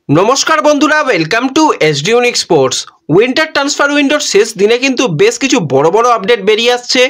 নমস্কার বন্ধুরা, welcome to SD unique sports. Winter transfer উইন্ডোর শেষ দিনে কিন্তু বেশ কিছু বড় বড় আপডেট বেরিয়ে আসছে।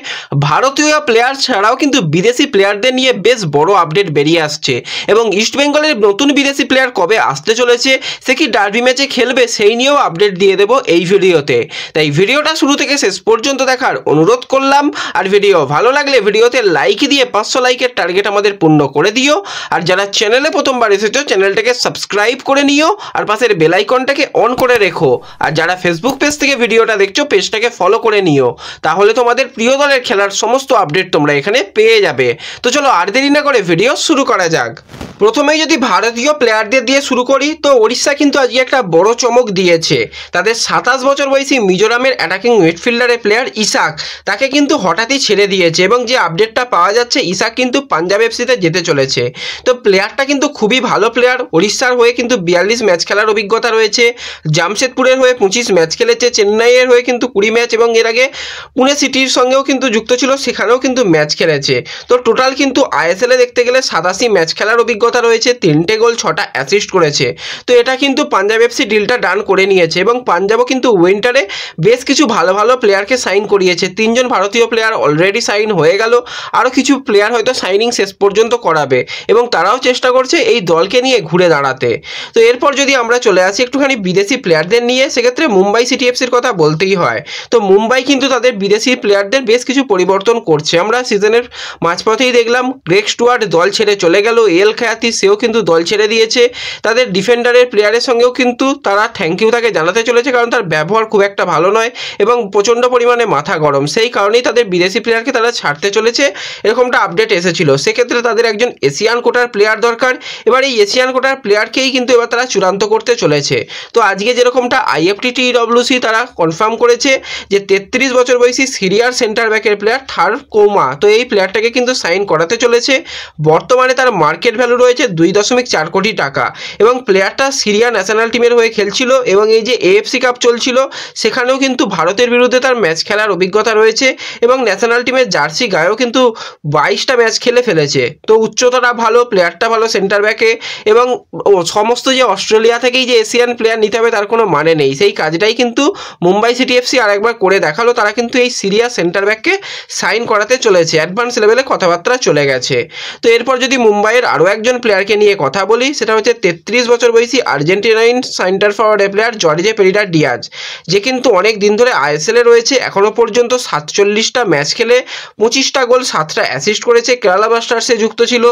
ভারতীয় প্লেয়ার ছাড়াও কিন্তু বিদেশি প্লেয়ারদের নিয়ে বেশ বড় আপডেট বেরিয়ে আসছে এবং ইস্টবেঙ্গলের নতুন বিদেশি প্লেয়ার কবে আসতে চলেছে, সে কি ডার্বি ম্যাচে খেলবে, সেই নিয়েও আপডেট দিয়ে দেবো এই ভিডিওতে। তাই ভিডিওটা শুরু থেকে শেষ পর্যন্ত দেখার অনুরোধ করলাম। আর ভিডিও ভালো লাগলে ভিডিওতে লাইক দিয়ে 500 লাইকের টার্গেট আমাদের পূর্ণ করে দিও। আর যারা চ্যানেলে প্রথমবার এসেছো চ্যানেলটাকে সাবস্ক্রাইব করে নিও আর পাশের বেল আইকনটাকে অন করে রেখো। আর যারা ফেসবুক পেজ থেকে ভিডিওটা দেখছো পেজটাকে ফলো করে নিও, তাহলে তোমাদের প্রিয় দলের খেলার সমস্ত আপডেট তোমরা এখানে পেয়ে যাবে। তো চলো আর দেরি না করে ভিডিও শুরু করা যাক। প্রথমেই যদি ভারতীয় প্লেয়ারদের দিয়ে শুরু করি, তো ওড়িশা কিন্তু আজকে একটা বড় চমক দিয়েছে। তাদের 27 বছর বয়সী মিজোরামের অ্যাটাকিং মিডফিল্ডারের প্লেয়ার ইসাক, তাকে কিন্তু হঠাৎই ছেড়ে দিয়েছে এবং যে আপডেটটা পাওয়া যাচ্ছে ইসাক কিন্তু পাঞ্জাব এফসিতে যেতে চলেছে। তো প্লেয়ারটা কিন্তু খুবই ভালো প্লেয়ার। ওড়িশার হয়ে কিন্তু 42 ম্যাচ খেলার অভিজ্ঞতা রয়েছে, জামশেদপুরের হয়ে 25 ম্যাচ খেলেছে, চেন্নাইয়ের হয়ে কিন্তু 20 ম্যাচ এবং এর আগে পুনে সিটির সঙ্গেও কিন্তু যুক্ত ছিল, সেখানেও কিন্তু ম্যাচ খেলেছে। তো টোটাল কিন্তু আইএসএলে দেখতে গেলে 87 ম্যাচ খেলার অভিজ্ঞতা রয়েছে, 3টে গোল 6টা অ্যাসিস্ট করেছে। তো এটা কিন্তু পাঞ্জাব এফসি ডিলটা ডান করে নিয়েছে এবং পাঞ্জাবও কিন্তু উইন্টারে বেশ কিছু ভালো ভালো প্লেয়ারকে সাইন করিয়েছে। 3জন ভারতীয় প্লেয়ার অলরেডি সাইন হয়ে গেল, আরও কিছু প্লেয়ার হয়তো সাইনিং শেষ পর্যন্ত করাবে এবং তারাও চেষ্টা করছে এই দলকে নিয়ে ঘুরে দাঁড়াতে। তো এরপর যদি আমরা চলে আসি একটুখানি বিদেশি প্লেয়ারদের নিয়ে, সেক্ষেত্রে মুম্বাই সিটি এফসির কথা বলতেই হয়। তো মুম্বাই কিন্তু তাদের বিদেশি প্লেয়ারদের বেশ কিছু পরিবর্তন করছে। আমরা সিজনের মাঝপথেই দেখলাম গ্রেগ স্টুয়ার্ট দল ছেড়ে চলে গেল, এল খায়াতি সেও কিন্তু দল ছেড়ে দিয়েছে। তাদের ডিফেন্ডারের প্লেয়ারের সঙ্গেও কিন্তু তারা থ্যাংক ইউ তাকে জানাতে চলেছে, কারণ তার ব্যবহার খুব একটা ভালো নয় এবং প্রচণ্ড পরিমাণে মাথা গরম। সেই কারণেই তাদের বিদেশি প্লেয়ারকে তারা ছাড়তে চলেছে, এরকমটা আপডেট এসেছিল। সেক্ষেত্রে তাদের একজন এশিয়ান কোটার প্লেয়ার দরকার। এবার এই এশিয়ান কোটার প্লেয়ারকেই কিন্তু এবার তারা চূড়ান্ত করতে চলেছে। তো আজকে যেরকমটা IFTTWC তারা কনফার্ম করেছে যে 33 বছর বয়সী সিরিয়ার সেন্টার ব্যাকের প্লেয়ার থার কৌমা, তো এই প্লেয়ারটাকে কিন্তু সাইন করাতে চলেছে। বর্তমানে তার মার্কেট ভ্যালু রয়েছে 2.4 কোটি টাকা এবং প্লেয়ারটা সিরিয়া ন্যাশনাল টিমের হয়ে খেলছিল এবং এই যে AFC কাপ চলছিল সেখানেও কিন্তু ভারতের বিরুদ্ধে তার ম্যাচ খেলার অভিজ্ঞতা রয়েছে এবং ন্যাশনাল টিমের জার্সি গায়েও কিন্তু 22টা ম্যাচ খেলে ফেলেছে। তো উচ্চতাটা ভালো, প্লেয়ারটা ভালো সেন্টার ব্যাকে এবং সমস্ত যে অস্ট্রেলিয়া থেকেই যে এশিয়ান প্লেয়ার নিতে হবে তার কোনো মানে নেই। সেই কাজটাই কিন্তু মুম্বাই সিটি এফসি আরেকবার করে দেখালো, তারা কিন্তু এই সিরিয়া সেন্টার ব্যাককে সাইন করাতে চলেছে, অ্যাডভান্স লেভেলে কথাবার্তা চলে গেছে। তো এরপর যদি মুম্বাইয়ের আরও একজন প্লেয়ারকে নিয়ে কথা বলি, সেটা হচ্ছে 33 বছর বয়সী আর্জেন্টিনাইন সেন্টার ফরওয়ার্ডের প্লেয়ার জর্জে পেরিরা ডিয়াজ, যে কিন্তু অনেক দিন ধরে আইএসএলে রয়েছে। এখনও পর্যন্ত 47টা ম্যাচ খেলে 25টা গোল 7টা অ্যাসিস্ট করেছে। কেরালা ব্লাস্টার্সে যুক্ত ছিল,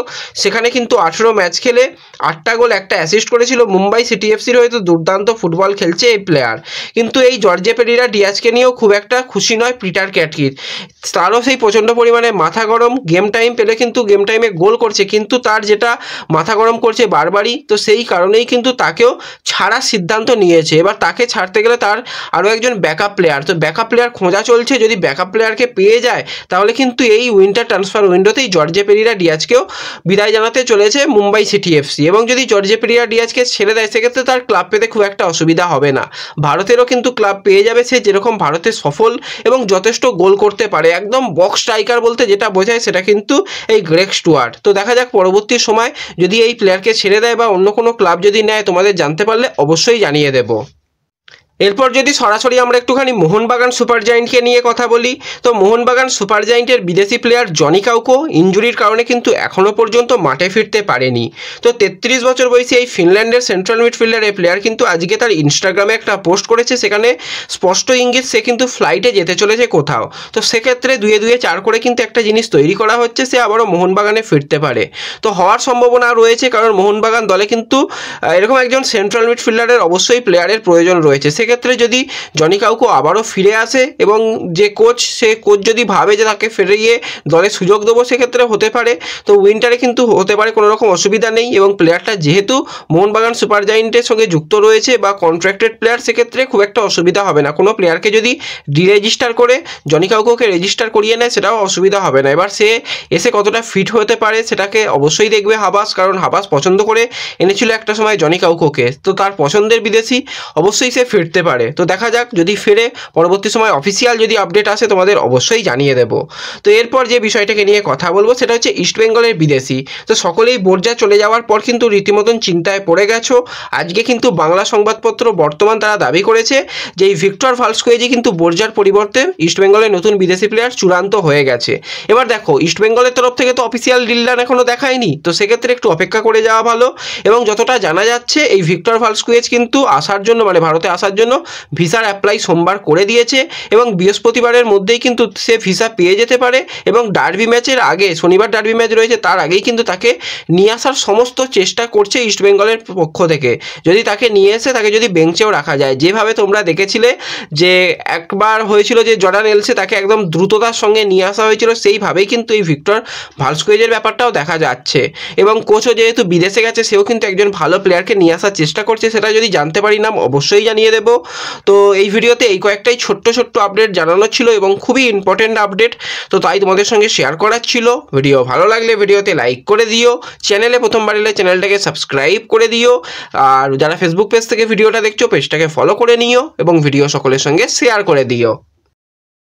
সেখানে কিন্তু 18 ম্যাচ খেলে 8টা গোল 1টা অ্যাসিস্ট করেছিল। মুম্বাই সিটি এফসির হয়তো দুর্দান্ত ফুটবল খেলছে এই প্লেয়ার, কিন্তু এই জর্জে পেরিরা ডিয়াজকে নিয়েও খুব একটা খুশি নয় পিটার ক্যাটকির। তারও সেই প্রচণ্ড পরিমাণে মাথা গরম, গেম টাইম পেলে কিন্তু গেম টাইমে গোল করছে, কিন্তু তার যেটা মাথা গরম করছে বারবারই, তো সেই কারণেই কিন্তু তাকেও ছাড়ার সিদ্ধান্ত নিয়েছে। এবার তাকে ছাড়তে গেলে তার আরও একজন ব্যাকআপ প্লেয়ার, তো ব্যাকআপ প্লেয়ার খোঁজা চলছে। যদি ব্যাকআপ প্লেয়ারকে পেয়ে যায় তাহলে কিন্তু এই উইন্টার ট্রান্সফার উইন্ডোতেই জর্জে পেরিরা ডিয়াজকেও বিদায় জানাতে চলেছে মুম্বাই সিটি এফসি। এবং যদি জর্জে পেরিরা ডিয়াজকে ছেড়ে দেয় সেক্ষেত্রে তার ক্লাব পেতে খুব একটা অসুবিধা হবে না, ভারতেরও কিন্তু ক্লাব পেয়ে যাবে। সে যেরকম ভারতে সফল এবং যথেষ্ট গোল করতে পারে, একদম বক্স স্ট্রাইকার বলতে যেটা বোঝায় সেটা কিন্তু এই গ্রেগ স্টুয়ার্ট। তো দেখা যাক পরবর্তী সময় যদি এই প্লেয়ারকে ছেড়ে দেয় বা অন্য কোনো ক্লাব যদি নেয়, তোমাদের জানতে পারলে অবশ্যই জানিয়ে দেবো। এরপর যদি সরাসরি আমরা একটুখানি মোহনবাগান সুপার জায়েন্টকে নিয়ে কথা বলি, তো মোহনবাগান সুপার জায়েন্টের বিদেশি প্লেয়ার জনি কাউকো ইনজুরির কারণে কিন্তু এখনও পর্যন্ত মাঠে ফিরতে পারেনি। তো 33 বছর বয়সী এই ফিনল্যান্ডের সেন্ট্রাল মিডফিল্ডারের প্লেয়ার কিন্তু আজকে তার ইনস্টাগ্রামে একটা পোস্ট করেছে, সেখানে স্পষ্ট ইঙ্গিত সে কিন্তু ফ্লাইটে যেতে চলেছে কোথাও। তো সেক্ষেত্রে 2-4 করে কিন্তু একটা জিনিস তৈরি করা হচ্ছে, সে আবারও মোহনবাগানে ফিরতে পারে। তো হওয়ার সম্ভাবনা রয়েছে, কারণ মোহনবাগান দলে কিন্তু এরকম একজন সেন্ট্রাল মিডফিল্ডারের অবশ্যই প্লেয়ারের প্রয়োজন রয়েছে। সেক্ষেত্রে যদি জনি কাউকো আবারও ফিরে আসে এবং যে কোচ সে কোচ যদি ভাবে যে তাকে ফিরিয়ে দলে সুযোগ দেবো, সেক্ষেত্রে হতে পারে। তো উইন্টারে কিন্তু হতে পারে, কোনো রকম অসুবিধা নেই। এবং প্লেয়ারটা যেহেতু মোহনবাগান সুপার জায়েন্টের সঙ্গে যুক্ত রয়েছে বা কন্ট্রাক্টেড প্লেয়ার, সেক্ষেত্রে খুব একটা অসুবিধা হবে না। কোনো প্লেয়ারকে যদি ডিরেজিস্টার করে জনি কাউকোকে রেজিস্টার করিয়ে নেয় সেটাও অসুবিধা হবে না। এবার সে এসে কতটা ফিট হতে পারে সেটাকে অবশ্যই দেখবে হাবাস, কারণ হাবাস পছন্দ করে এনেছিল একটা সময় জনি কাউকোকে। তো তার পছন্দের বিদেশি, অবশ্যই সে ফিরতে ফিরতে পারে। তো দেখা যাক, যদি ফেরে পরবর্তী সময় অফিসিয়াল যদি আপডেট আসে তোমাদের অবশ্যই জানিয়ে দেব। তো এরপর যে বিষয়টাকে নিয়ে কথা বলবো সেটা হচ্ছে ইস্টবেঙ্গলের বিদেশি। তো সকলেই বোর্জা চলে যাওয়ার পর কিন্তু রীতিমতন চিন্তায় পড়ে গেছো। আজকে কিন্তু বাংলা সংবাদপত্র বর্তমান তারা দাবি করেছে যে এই ভিক্টর ভালস্কুয়েজি কিন্তু বোর্জার পরিবর্তে ইস্টবেঙ্গলের নতুন বিদেশি প্লেয়ার চূড়ান্ত হয়ে গেছে। এবার দেখো, ইস্টবেঙ্গলের তরফ থেকে তো অফিসিয়াল ডিললার এখনো দেখায়নি, তো সেক্ষেত্রে একটু অপেক্ষা করে যাওয়া ভালো। এবং যতটা জানা যাচ্ছে এই ভিক্টর ভালস্কুয়েজ কিন্তু আসার জন্য, মানে ভারতে আসার জন্য ভিসার অ্যাপ্লাই সোমবার করে দিয়েছে এবং বৃহস্পতিবারের মধ্যেই কিন্তু সে ভিসা পেয়ে যেতে পারে। এবং ডার্বি ম্যাচের আগে, শনিবার ডার্বি ম্যাচ রয়েছে, তার আগেই কিন্তু তাকে নিয়ে আসার সমস্ত চেষ্টা করছে ইস্টবেঙ্গলের পক্ষ থেকে। যদি তাকে নিয়ে এসে তাকে যদি বেঞ্চেও রাখা যায়, যেভাবে তোমরা দেখেছিলে যে একবার হয়েছিল যে জর্ডান এলসে তাকে একদম দ্রুততার সঙ্গে নিয়ে আসা হয়েছিল, সেইভাবেই কিন্তু এই ভিক্টর ভালস্কুয়েজের ব্যাপারটাও দেখা যাচ্ছে। এবং কোচও যেহেতু বিদেশে গেছে, সেও কিন্তু একজন ভালো প্লেয়ারকে নিয়ে আসার চেষ্টা করছে। সেটা যদি জানতে পারি নাম অবশ্যই জানিয়ে দেবো। তো এই ভিডিওতে এই কয়েকটাই ছোট্ট আপডেট জানানো ছিল এবং খুবই ইম্পর্টেন্ট আপডেট, তো তাই তোমাদের সঙ্গে শেয়ার করার ছিল। ভিডিও ভালো লাগলে ভিডিওতে লাইক করে দিও, চ্যানেলে প্রথমবার এলে চ্যানেলটাকে সাবস্ক্রাইব করে দিও, আর যারা ফেসবুক পেজ থেকে ভিডিওটা দেখছো পেজটাকে ফলো করে নিও এবং ভিডিও সকলের সঙ্গে শেয়ার করে দিও।